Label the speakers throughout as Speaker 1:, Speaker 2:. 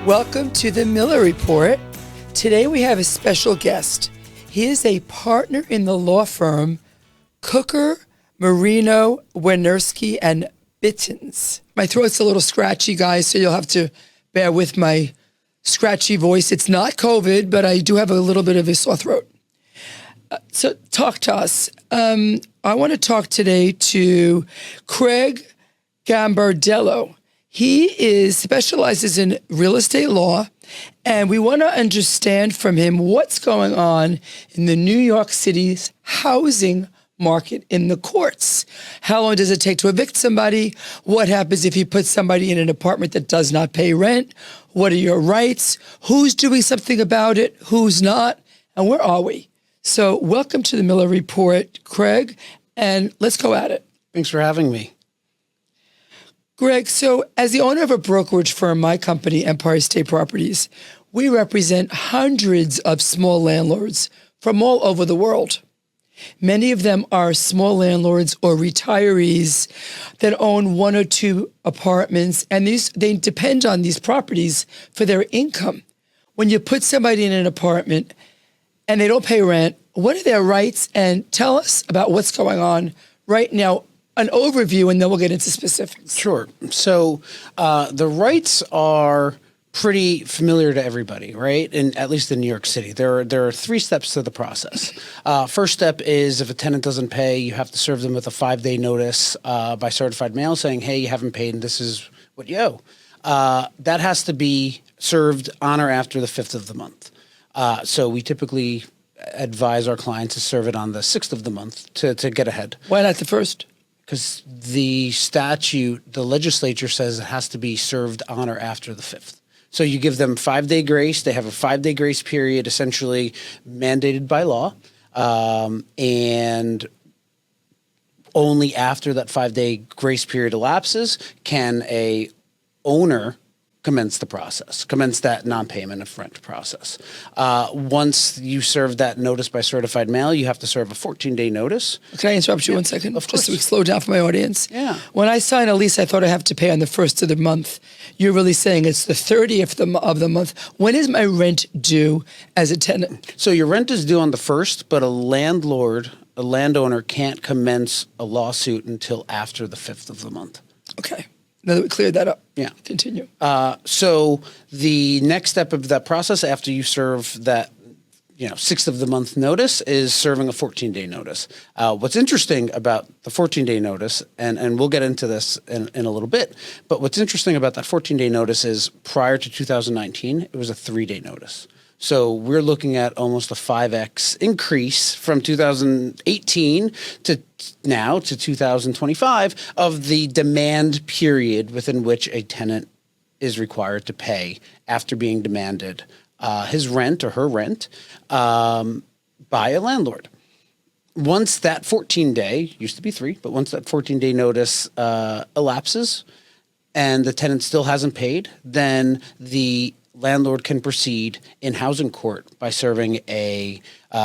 Speaker 1: Welcome to the Miller Report. Today we have a special guest. He is a partner in the law firm Kucker Marino Winiarsky and Bittens. My throat's a little scratchy, guys, so you'll have to bear with my scratchy voice. It's not COVID, but I do have a little bit of a sore throat. So talk to us. I want to talk today to Craig Gambardella. He specializes in real estate law, and we want to understand from him what's going on in the New York City's housing market in the courts. How long does it take to evict somebody? What happens if you put somebody in an apartment that does not pay rent? What are your rights? Who's doing something about it? Who's not? And where are we? So welcome to the Miller Report, Craig, and let's go at it.
Speaker 2: Thanks for having me.
Speaker 1: Greg, so as the owner of a brokerage firm, my company, Empire State Properties, we represent hundreds of small landlords from all over the world. Many of them are small landlords or retirees that own one or two apartments, and they depend on these properties for their income. When you put somebody in an apartment and they don't pay rent, what are their rights? And tell us about what's going on right now. An overview, and then we'll get into specifics.
Speaker 2: Sure. So the rights are pretty familiar to everybody, right? And at least in New York City, there are three steps to the process. First step is if a tenant doesn't pay, you have to serve them with a 5-day notice by certified mail saying, hey, you haven't paid and this is what you owe. That has to be served on or after the 5th of the month. So we typically advise our clients to serve it on the 6th of the month to get ahead.
Speaker 1: Why not the first?
Speaker 2: Because the statute, the legislature says it has to be served on or after the 5th. So you give them 5-day grace. They have a 5-day grace period essentially mandated by law. And only after that 5-day grace period elapses can a owner commence that non-payment of rent process. Once you serve that notice by certified mail, you have to serve a 14-day notice.
Speaker 1: Can I interrupt you 1 second?
Speaker 2: Of course.
Speaker 1: Just so we slow down for my audience.
Speaker 2: Yeah.
Speaker 1: When I sign a lease, I thought I have to pay on the 1st of the month. You're really saying it's the 30th of the month. When is my rent due as a tenant?
Speaker 2: So your rent is due on the 1st, but a landowner can't commence a lawsuit until after the 5th of the month.
Speaker 1: Okay. Now that we cleared that up.
Speaker 2: Yeah.
Speaker 1: Continue.
Speaker 2: So the next step of that process after you serve that 6th of the month notice is serving a 14-day notice. What's interesting about the 14-day notice, and we'll get into this in a little bit, but what's interesting about that 14-day notice is prior to 2019, it was a 3-day notice. So we're looking at almost a 5x increase from 2018 to now to 2025 of the demand period within which a tenant is required to pay after being demanded his rent or her rent by a landlord. Once that 14-day, used to be 3, but once that 14-day notice elapses and the tenant still hasn't paid, then the landlord can proceed in housing court by serving a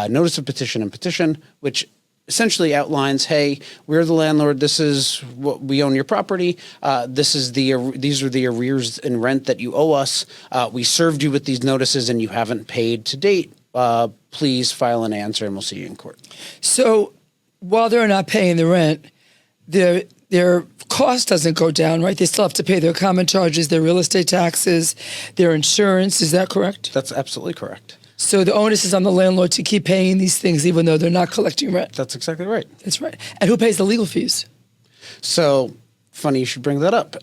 Speaker 2: notice of petition and petition, which essentially outlines, hey, we're the landlord. This is what we own your property. These are the arrears in rent that you owe us. We served you with these notices and you haven't paid to date. Please file an answer and we'll see you in court.
Speaker 1: So while they're not paying the rent, their cost doesn't go down, right? They still have to pay their common charges, their real estate taxes, their insurance. Is that correct?
Speaker 2: That's absolutely correct.
Speaker 1: So the onus is on the landlord to keep paying these things even though they're not collecting rent.
Speaker 2: That's exactly right.
Speaker 1: That's right. And who pays the legal fees?
Speaker 2: So funny you should bring that up.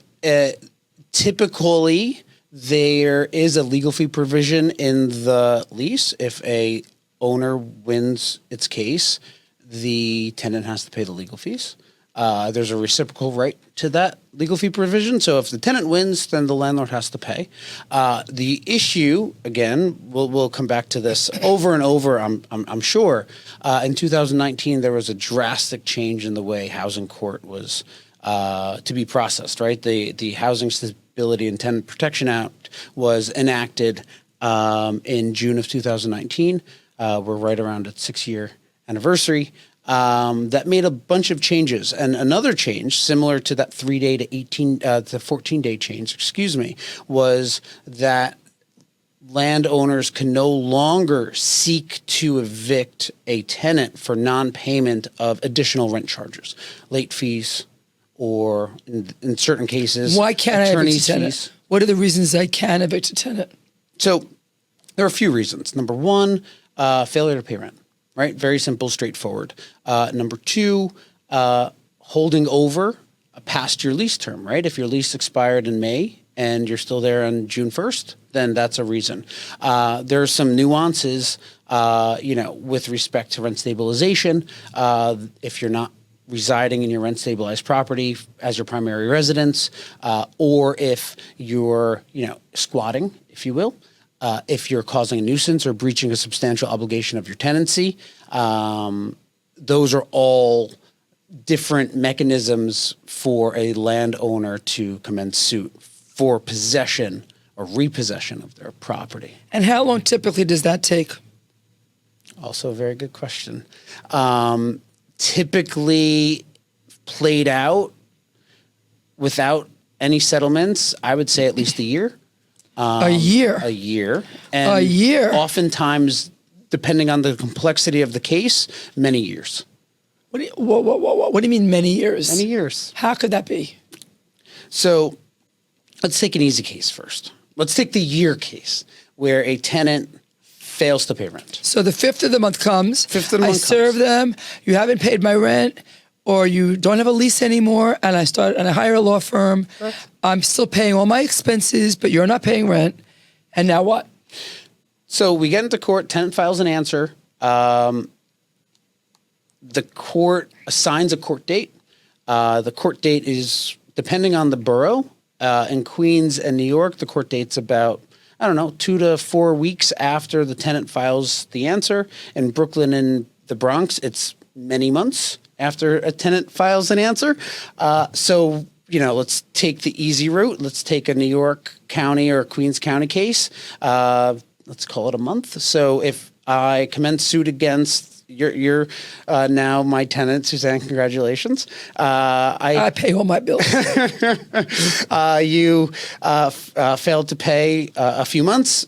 Speaker 2: Typically, there is a legal fee provision in the lease. If a owner wins its case, the tenant has to pay the legal fees. There's a reciprocal right to that legal fee provision. So if the tenant wins, then the landlord has to pay. The issue, again, we'll come back to this over and over, I'm sure. In 2019, there was a drastic change in the way housing court was to be processed, right? The Housing Stability and Tenant Protection Act was enacted in June of 2019. We're right around its 6-year anniversary. That made a bunch of changes. And another change, similar to that 3-day to 14-day change, was that landowners can no longer seek to evict a tenant for non-payment of additional rent charges, late fees, or in certain cases,
Speaker 1: Why can't I evict a
Speaker 2: attorney's
Speaker 1: tenant?
Speaker 2: fees.
Speaker 1: What are the reasons I can evict a tenant?
Speaker 2: So there are a few reasons. Number one, failure to pay rent, right? Very simple, straightforward. Number two, holding over past your lease term, right? If your lease expired in May and you're still there on June 1st, then that's a reason. There are some nuances, with respect to rent stabilization. If you're not residing in your rent stabilized property as your primary residence, or if you're, squatting, if you will, if you're causing a nuisance or breaching a substantial obligation of your tenancy, those are all different mechanisms for a landowner to commence suit for possession or repossession of their property.
Speaker 1: And how long typically does that take?
Speaker 2: Also a very good question. Typically played out without any settlements, I would say at least a year.
Speaker 1: A year?
Speaker 2: A year. And
Speaker 1: A year?
Speaker 2: oftentimes, depending on the complexity of the case, many years.
Speaker 1: What do you mean many years?
Speaker 2: Many years.
Speaker 1: How could that be?
Speaker 2: So let's take an easy case first. Let's take the year case where a tenant fails to pay rent.
Speaker 1: So the 5th of the month comes.
Speaker 2: 5th of the
Speaker 1: I
Speaker 2: month
Speaker 1: serve
Speaker 2: comes.
Speaker 1: them. You haven't paid my rent, or you don't have a lease anymore, and I hire a law firm.
Speaker 2: Correct.
Speaker 1: I'm still paying all my expenses, but you're not paying rent. And now what?
Speaker 2: So we get into court, tenant files an answer. The court assigns a court date. The court date is, depending on the borough, in Queens and New York, the court date's about, 2 to 4 weeks after the tenant files the answer. In Brooklyn and the Bronx, it's many months after a tenant files an answer. So, let's take the easy route. Let's take a New York County or a Queens County case. Let's call it a month. So if I commence suit against you're now my tenant, Suzanne. Congratulations.
Speaker 1: I pay all my bills.
Speaker 2: You failed to pay a few months.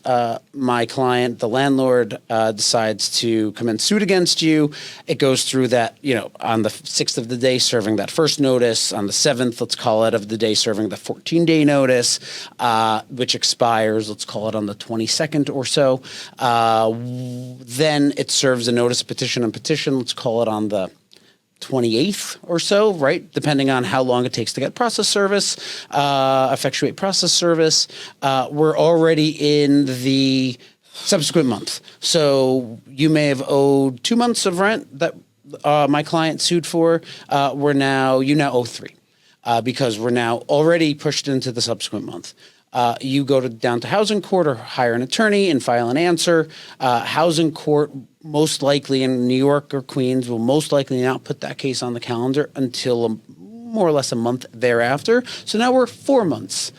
Speaker 2: My client, the landlord, decides to commence suit against you. It goes through that, on the 6th of the day serving that first notice, on the 7th, let's call it, of the day serving the 14-day notice, which expires, let's call it, on the 22nd or so. Then it serves a notice of petition and petition, let's call it on the 28th or so, right? Depending on how long it takes to get process service, effectuate process service. We're already in the subsequent month. So you may have owed 2 months of rent that my client sued for. You now owe 3 because we're now already pushed into the subsequent month. You go down to housing court or hire an attorney and file an answer. Housing court, most likely in New York or Queens, will most likely not put that case on the calendar until more or less a month thereafter. So now we're 4 months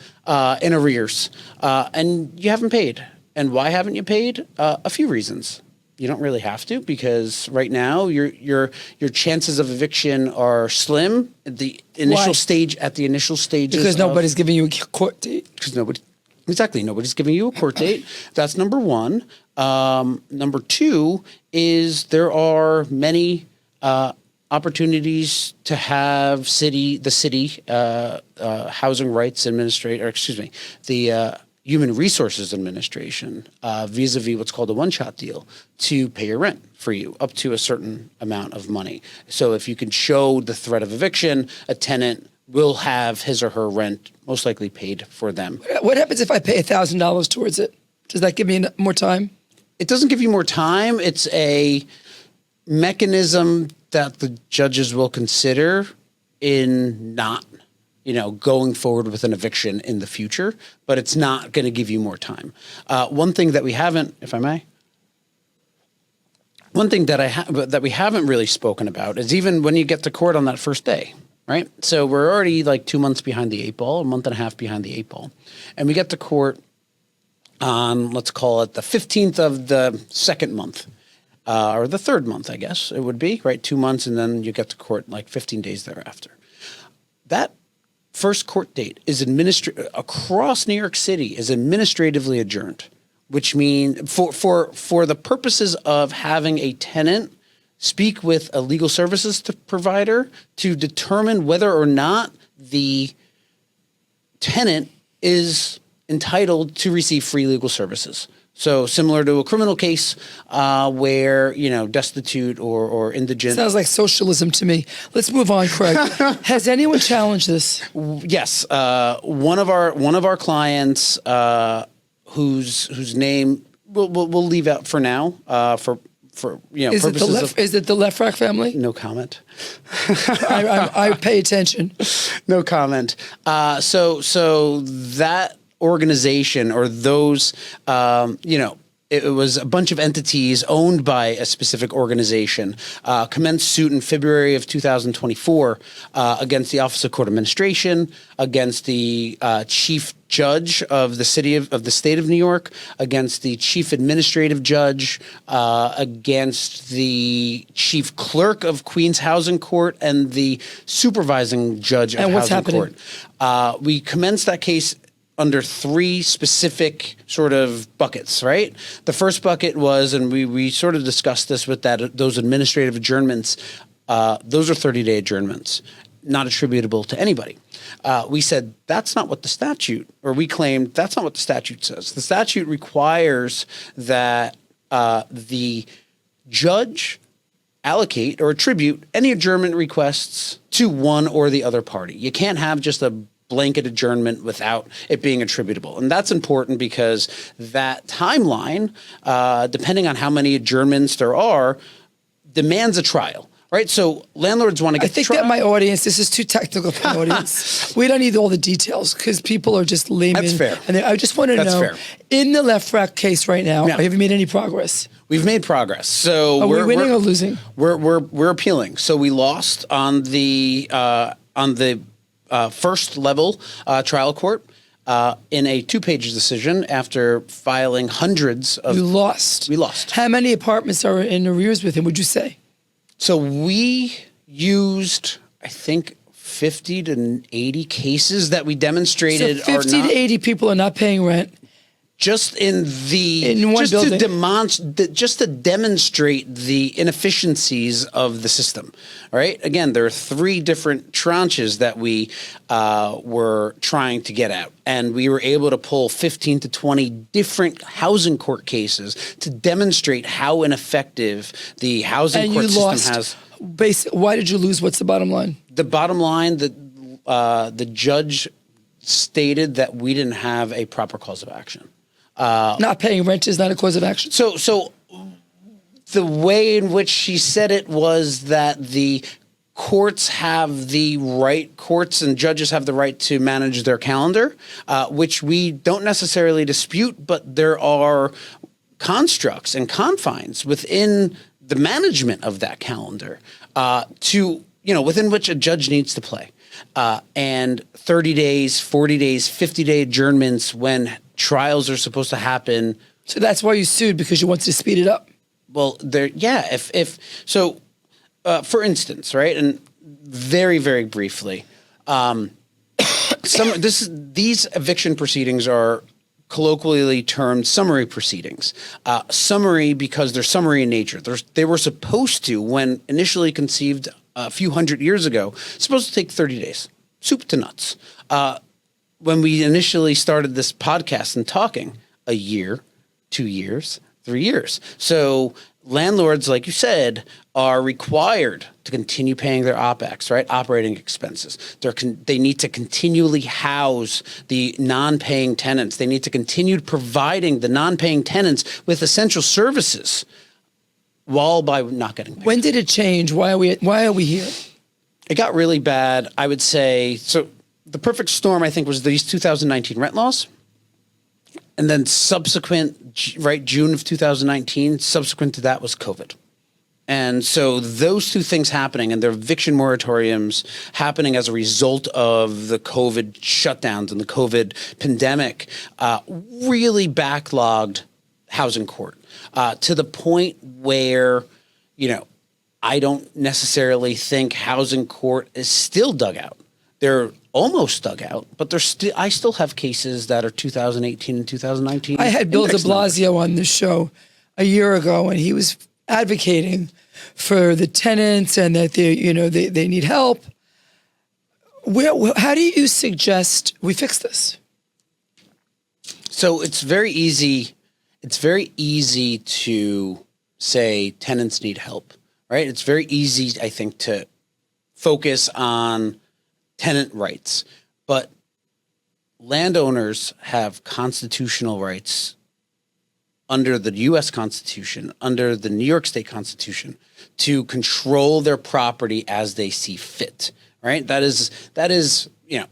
Speaker 2: in arrears, and you haven't paid. And why haven't you paid? A few reasons. You don't really have to, because right now your chances of eviction are slim at the initial
Speaker 1: Why?
Speaker 2: stage. At the initial stages,
Speaker 1: Because nobody's giving you a court date.
Speaker 2: Because nobody's giving you a court date. That's number one. Number two is there are many opportunities to have the city housing rights administrator, the Human Resources Administration, vis-a-vis what's called a one-shot deal, to pay your rent for you up to a certain amount of money. So if you can show the threat of eviction, a tenant will have his or her rent most likely paid for them.
Speaker 1: What happens if I pay $1,000 towards it? Does that give me more time?
Speaker 2: It doesn't give you more time. It's a mechanism that the judges will consider in not going forward with an eviction in the future, but it's not going to give you more time. One thing that we haven't, if I may, one thing that we haven't really spoken about is even when you get to court on that first day, right? So we're already like 2 months behind the 8 ball, a month and a half behind the 8 ball, and we get to court on, let's call it, the 15th of the second month. Or the third month, I guess it would be, right? 2 months, and then you get to court like 15 days thereafter. That first court date is across New York City is administratively adjourned. which mean for the purposes of having a tenant speak with a legal services provider to determine whether or not the tenant is entitled to receive free legal services. So similar to a criminal case where, destitute or indigent.
Speaker 1: Sounds like socialism to me. Let's move on, Craig. Has anyone challenged this?
Speaker 2: Yes. One of our clients whose name we'll leave out for now for purposes
Speaker 1: is it the Lefrak family?
Speaker 2: No comment.
Speaker 1: I pay attention.
Speaker 2: No comment. So that organization or those, it was a bunch of entities owned by a specific organization, commenced suit in February of 2024 against the Office of Court Administration, against the chief judge of the state of New York, against the chief administrative judge, against the chief clerk of Queens Housing Court, and the supervising judge of Housing Court. We commenced that case under three specific sort of buckets, right? The first bucket was, and we sort of discussed this with those administrative adjournments, those are 30-day adjournments, not attributable to anybody. We said that's not what the statute, or we claimed that's not what the statute says. The statute requires that the judge allocate or attribute any adjournment requests to one or the other party. You can't have just a blanket adjournment without it being attributable. And that's important because that timeline, depending on how many adjournments there are, demands a trial, right? So landlords want to get
Speaker 1: I think that my audience, this is too technical for my audience. We don't need all the details because people are just laymen.
Speaker 2: That's fair.
Speaker 1: And I just want to know, fair. In the Lefrak case right now, have you made any progress?
Speaker 2: We've made progress. So
Speaker 1: are we winning or losing?
Speaker 2: We're appealing. So we lost on the first level trial court in a 2-page decision after filing hundreds of.
Speaker 1: You lost.
Speaker 2: We lost.
Speaker 1: How many apartments are in arrears with him, would you say?
Speaker 2: So we used, I think, 50 to 80 cases that we demonstrated.
Speaker 1: So 50 to 80 people are not paying rent.
Speaker 2: Just in one building. Just to demonstrate the inefficiencies of the system. All right. Again, there are 3 different tranches that we were trying to get at, and we were able to pull 15 to 20 different housing court cases to demonstrate how ineffective the housing court system has.
Speaker 1: Why did you lose? What's the bottom line?
Speaker 2: The bottom line that the judge stated that we didn't have a proper cause of action.
Speaker 1: Not paying rent is not a cause of action.
Speaker 2: So the way in which she said it was that the courts and judges have the right to manage their calendar, which we don't necessarily dispute, but there are constructs and confines within the management of that calendar within which a judge needs to play. And 30 days, 40 days, 50-day adjournments when trials are supposed to happen.
Speaker 1: So that's why you sued, because you wanted to speed it up.
Speaker 2: Well, for instance, right, and very, very briefly, these eviction proceedings are colloquially termed summary proceedings. Summary because they're summary in nature. They were supposed to, when initially conceived a few hundred years ago, supposed to take 30 days, soup to nuts. When we initially started this podcast and talking, a year, 2 years, 3 years. So landlords, like you said, are required to continue paying their OPEX, right? Operating expenses. They need to continually house the non-paying tenants. They need to continue providing the non-paying tenants with essential services, while by not getting paid.
Speaker 1: When did it change? Why are we here?
Speaker 2: It got really bad, I would say. So the perfect storm, I think, was these 2019 rent laws. And then subsequent, right, June of 2019, subsequent to that was COVID. And so those two things happening, and their eviction moratoriums happening as a result of the COVID shutdowns and the COVID pandemic, really backlogged housing court to the point where, I don't necessarily think housing court is still dug out. They're almost dug out, but I still have cases that are 2018 and 2019.
Speaker 1: I had Bill de
Speaker 2: index numbers.
Speaker 1: Blasio on the show a year ago, and he was advocating for the tenants and that they need help. How do you suggest we fix this?
Speaker 2: So it's very easy. It's very easy to say tenants need help, right? It's very easy, I think, to focus on tenant rights, but landowners have constitutional rights under the U.S. Constitution, under the New York State Constitution, to control their property as they see fit, right? That is,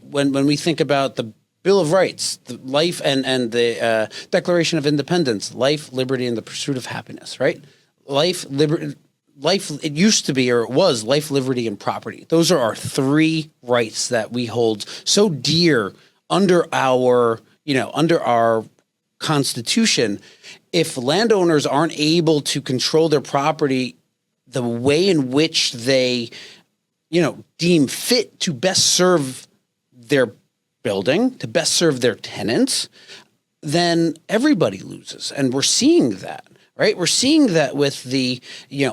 Speaker 2: when we think about the Bill of Rights, the life and the Declaration of Independence, life, liberty, and the pursuit of happiness, right? Life, it used to be, or it was, life, liberty, and property. Those are our three rights that we hold so dear under our Constitution. If landowners aren't able to control their property the way in which they, deem fit to best serve their building, to best serve their tenants, then everybody loses. And we're seeing that, right? We're seeing that with the,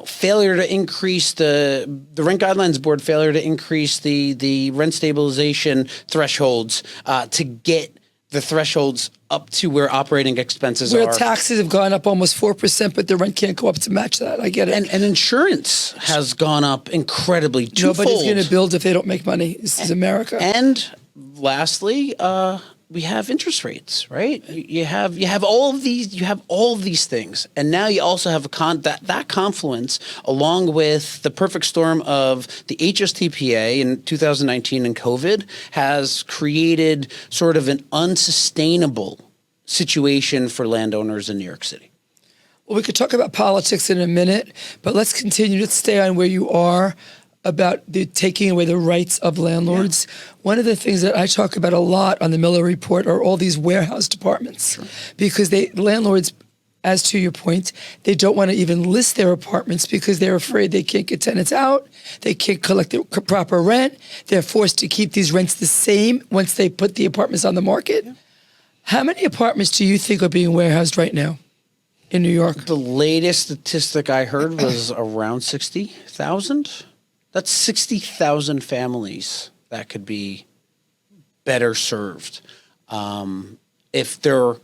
Speaker 2: failure to increase the Rent Guidelines Board failure to increase the rent stabilization thresholds to get the thresholds up to where operating expenses
Speaker 1: where
Speaker 2: are.
Speaker 1: Taxes have gone up almost 4%, but the rent can't go up to match that. I get it.
Speaker 2: And insurance has gone up incredibly twofold.
Speaker 1: Nobody's going to build if they don't make money. This is America.
Speaker 2: And lastly, we have interest rates, right? You have all of these things, and now you also have that confluence along with the perfect storm of the HSTPA in 2019 and COVID has created sort of an unsustainable situation for landowners in New York City.
Speaker 1: Well, we could talk about politics in a minute, but let's continue to stay on where you are about the taking away the rights of landlords. Yeah. One of the things that I talk about a lot on the Miller Report are all these warehouse departments. Sure. Because landlords, as to your point, they don't want to even list their apartments because they're afraid they can't get tenants out, they can't collect the proper rent, they're forced to keep these rents the same once they put the apartments on the market. Yeah. How many apartments do you think are being warehoused right now in New York?
Speaker 2: The latest statistic I heard was around 60,000. That's 60,000 families that could be better served if the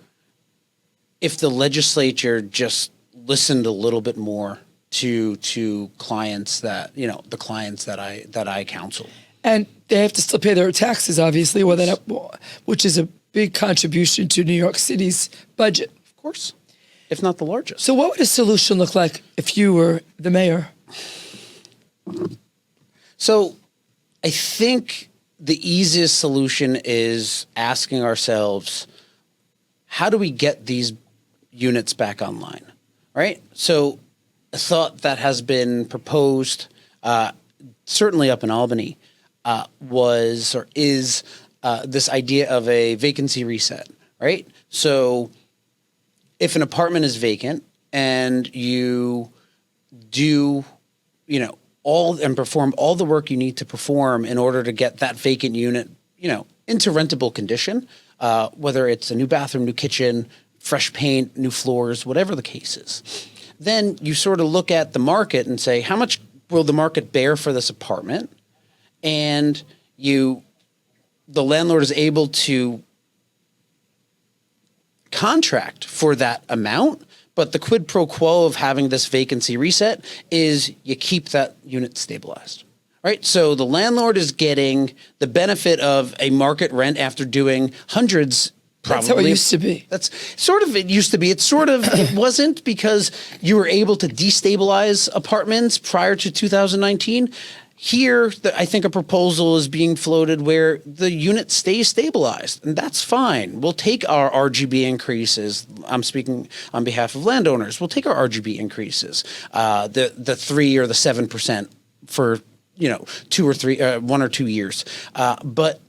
Speaker 2: legislature just listened a little bit more to clients that the clients that I counsel.
Speaker 1: And they have to still pay their taxes, obviously, which is a big contribution to New York City's budget.
Speaker 2: Of course, if not the largest.
Speaker 1: So what would a solution look like if you were the mayor?
Speaker 2: So I think the easiest solution is asking ourselves, how do we get these units back online, right? So a thought that has been proposed, certainly up in Albany, is this idea of a vacancy reset, right? So if an apartment is vacant and you do, perform all the work you need to perform in order to get that vacant unit, into rentable condition, whether it's a new bathroom, new kitchen, fresh paint, new floors, whatever the case is. Then you sort of look at the market and say, how much will the market bear for this apartment? And the landlord is able to contract for that amount. But the quid pro quo of having this vacancy reset is you keep that unit stabilized, right? So the landlord is getting the benefit of a market rent after doing hundreds. Probably.
Speaker 1: That's how it used to be.
Speaker 2: That's sort of it used to be. It wasn't because you were able to destabilize apartments prior to 2019. Here, I think a proposal is being floated where the unit stays stabilized, and that's fine. We'll take our RGB increases. I'm speaking on behalf of landowners. We'll take our RGB increases, the 3 or the 7% for 2 or 3, 1 or 2 years. But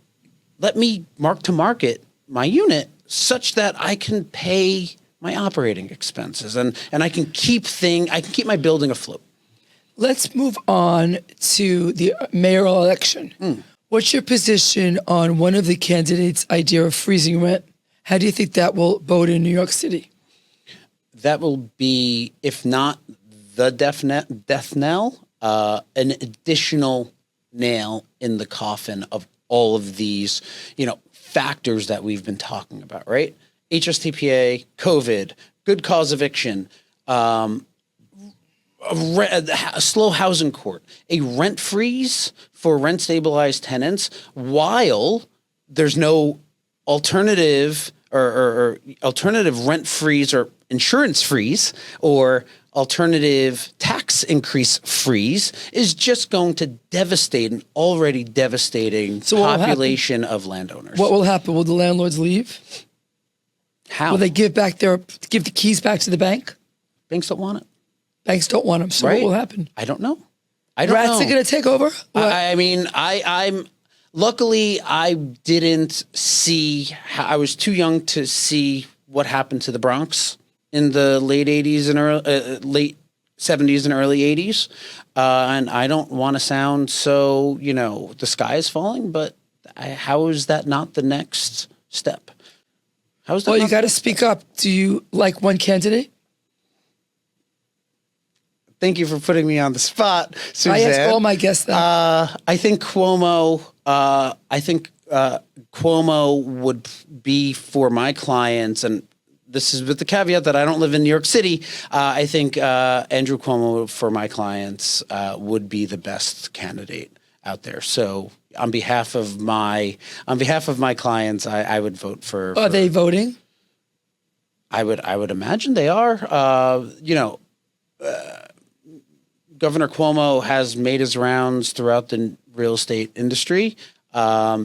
Speaker 2: let me mark to market my unit such that I can pay my operating expenses and I can keep my building afloat.
Speaker 1: Let's move on to the mayoral election. What's your position on one of the candidates' idea of freezing rent? How do you think that will vote in New York City?
Speaker 2: That will be, if not the death knell, an additional nail in the coffin of all of these, factors that we've been talking about, right? HSTPA, COVID, good cause eviction, a slow housing court, a rent freeze for rent stabilized tenants, while there's no alternative or alternative rent freeze or insurance freeze or alternative tax increase freeze is just going to devastate an already devastating population of landowners.
Speaker 1: What will happen? Will the landlords leave?
Speaker 2: How?
Speaker 1: Will they give the keys back to the bank?
Speaker 2: Banks don't want it.
Speaker 1: Banks don't want them. So
Speaker 2: Right?
Speaker 1: what will happen?
Speaker 2: I don't know. I don't know.
Speaker 1: Rats are going to take over?
Speaker 2: I'm luckily I didn't see I was too young to see what happened to the Bronx in the late 80s and late 70s and early 80s. And I don't want to sound so, the sky is falling, but how is that not the next step? How is that?
Speaker 1: Well, you got to speak up. Do you like one candidate?
Speaker 2: Thank you for putting me on the spot, Suzanne.
Speaker 1: I ask all my guests that.
Speaker 2: I think Cuomo. Cuomo would be for my clients, and this is with the caveat that I don't live in New York City. I think Andrew Cuomo for my clients would be the best candidate out there. So on behalf of my clients, I would vote for.
Speaker 1: Are they voting?
Speaker 2: I would imagine they are. Governor Cuomo has made his rounds throughout the real estate industry.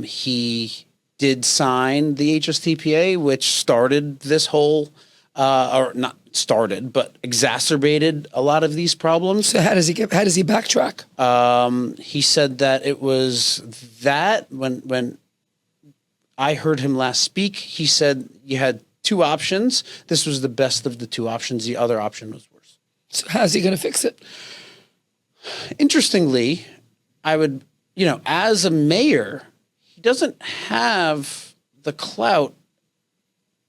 Speaker 2: He did sign the HSTPA, which started this whole, or not started, but exacerbated a lot of these problems.
Speaker 1: So how does he backtrack?
Speaker 2: He said that it was that when I heard him last speak, he said you had two options. This was the best of the two options. The other option was worse.
Speaker 1: So how's he going to fix it?
Speaker 2: Interestingly, I would, as a mayor, he doesn't have the clout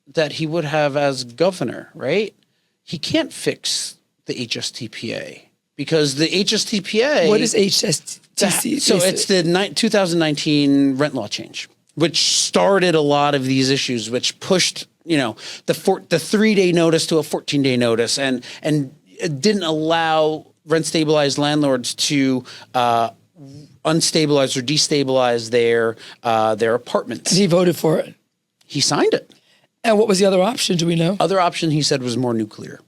Speaker 2: that he would have as governor, right? He can't fix the HSTPA because the HSTPA.
Speaker 1: What is HSTPA?
Speaker 2: So it's the 2019 rent law change, which started a lot of these issues, which pushed, the 3-day notice to a 14-day notice and it didn't allow rent stabilized landlords to unstabilize or destabilize their apartments.
Speaker 1: And he voted for it.
Speaker 2: He signed it.
Speaker 1: And what was the other option? Do we know?
Speaker 2: Other option he said was more nuclear.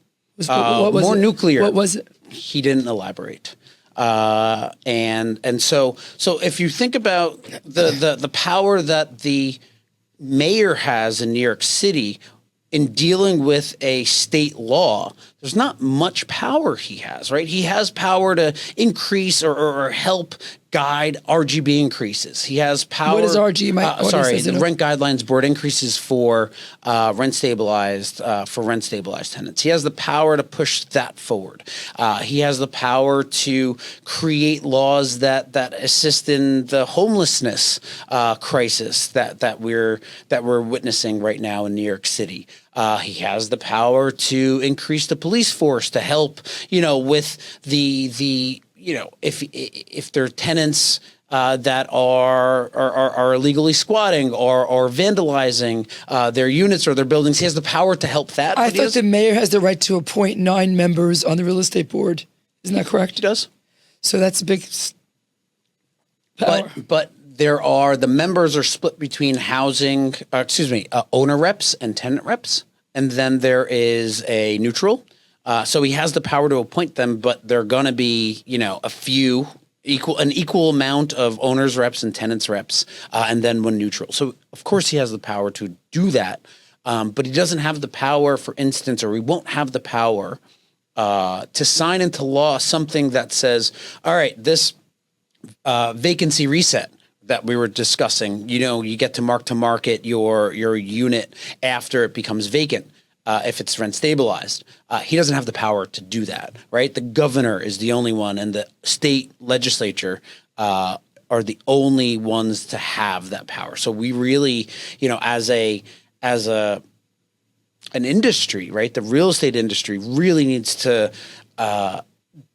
Speaker 1: What was
Speaker 2: more
Speaker 1: it?
Speaker 2: nuclear.
Speaker 1: What was it?
Speaker 2: He didn't elaborate. And so if you think about the power that the mayor has in New York City in dealing with a state law, there's not much power he has, right? He has power to increase or help guide RGB increases. He has power.
Speaker 1: What is RG?
Speaker 2: The Rent Guidelines Board increases for rent stabilized tenants. He has the power to push that forward. He has the power to create laws that assist in the homelessness crisis that we're witnessing right now in New York City. He has the power to increase the police force to help, with the if there are tenants that are illegally squatting or vandalizing their units or their buildings, he has the power to help that.
Speaker 1: I thought the mayor has the right to appoint 9 members on the real estate board. Isn't that correct?
Speaker 2: He does.
Speaker 1: So that's a big power.
Speaker 2: But the members are split between owner reps and tenant reps. And then there is a neutral. So he has the power to appoint them, but they're going to be, an equal amount of owners reps and tenants reps, and then one neutral. So of course he has the power to do that. But he doesn't have the power, for instance, or he won't have the power to sign into law something that says, all right, this vacancy reset that we were discussing, you get to market your unit after it becomes vacant. If it's rent stabilized, he doesn't have the power to do that, right? The governor is the only one, and the state legislature are the only ones to have that power. So we really, as an industry, right? The real estate industry really needs to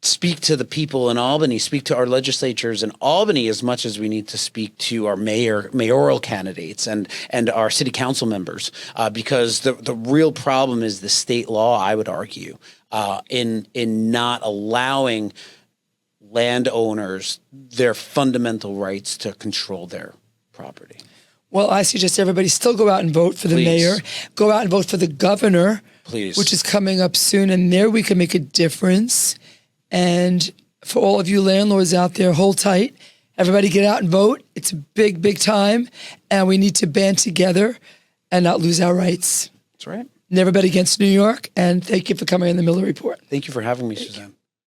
Speaker 2: speak to the people in Albany, speak to our legislatures in Albany as much as we need to speak to our mayoral candidates and our city council members, because the real problem is the state law, I would argue, in not allowing landowners their fundamental rights to control their property.
Speaker 1: Well, I suggest everybody still go out and vote for the mayor. Go out and vote for the governor, which is coming up soon. And there we can make a difference. And for all of you landlords out there, hold tight. Everybody get out and vote. It's a big, big time. And we need to band together and not lose our rights.
Speaker 2: That's right.
Speaker 1: Never bet against New York. And thank you for coming on the Miller Report.
Speaker 2: Thank you for having me, Suzanne.